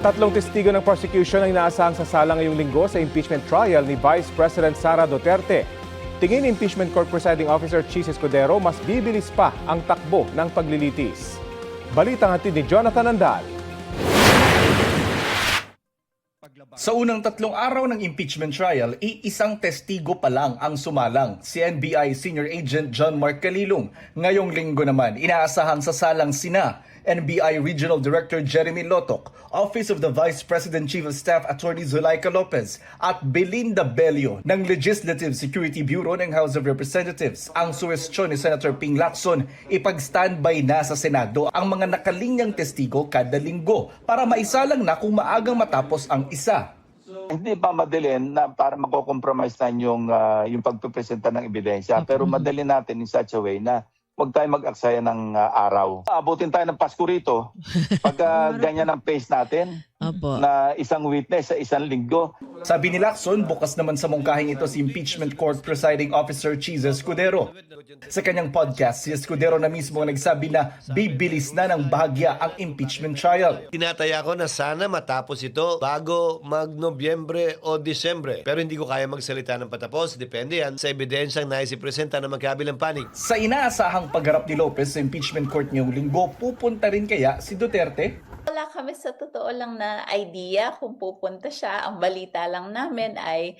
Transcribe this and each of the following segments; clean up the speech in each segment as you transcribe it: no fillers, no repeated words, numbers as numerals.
Tatlong testigo ng prosecution ang inaasahang sasala ngayong linggo sa impeachment trial ni Vice President Sara Duterte. Tingin ni Impeachment Court Presiding Officer Chis Escudero, mas bibilis pa ang takbo ng paglilitis. Balitang hatid ni Jonathan Andal. Sa unang 3 araw ng impeachment trial, iisang testigo pa lang ang sumalang, si NBI Senior Agent John Mark Calilong. Ngayong linggo naman, inaasahang sasalang sina NBI Regional Director Jeremy Lotoc, Office of the Vice President Chief of Staff Attorney Zulaika Lopez at Belinda Bello ng Legislative Security Bureau ng House of Representatives. Ang suwestyon ni Senator Ping Lacson, ipag-standby na sa Senado ang mga nakalinyang testigo kada linggo para maisalang na kung maagang matapos ang isa. Hindi pa madalin na para mako-compromise na yung pagpipresenta ng ebidensya, pero madali natin in such a way na huwag tayo mag-aksaya ng araw. Abutin tayo ng Pasko rito pag ganyan ang pace natin na isang witness sa isang linggo. Sabi ni Lacson, bukas naman sa mungkahing ito si Impeachment Court Presiding Officer Chis Escudero. Sa kanyang podcast, si Escudero na mismo nagsabi na bibilis na ng bahagya ang impeachment trial. Tinataya ko na sana matapos ito bago mag-Nobyembre o Disyembre. Pero hindi ko kaya magsalita ng patapos. Depende yan sa ebidensyang naisipresenta ng magkabilang panig. Sa inaasahang pagharap ni Lopez sa impeachment court ngayong linggo, pupunta rin kaya si Duterte? Wala kami sa totoo lang na idea kung pupunta siya. Ang balita lang namin ay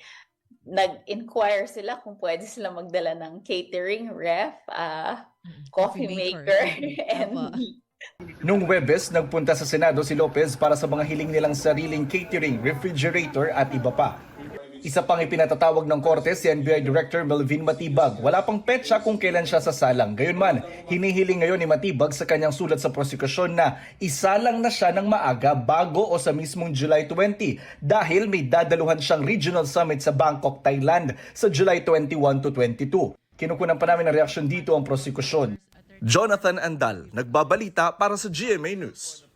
nag-inquire sila kung pwede sila magdala ng catering, ref, coffee maker, and Noong Huwebes, nagpunta sa Senado si Lopez para sa mga hiling nilang sariling catering, refrigerator at iba pa. Isa pang ipinatatawag ng korte si NBI Director Melvin Matibag. Wala pang petsa kung kailan siya sasalang. Gayunman, hinihiling ngayon ni Matibag sa kanyang sulat sa prosekusyon na isalang na siya ng maaga bago o sa mismong July 20 dahil may dadaluhan siyang regional summit sa Bangkok, Thailand sa July 21 to 22. Kinukunan pa namin ng reaksyon dito ang prosekusyon. Jonathan Andal, nagbabalita para sa GMA News.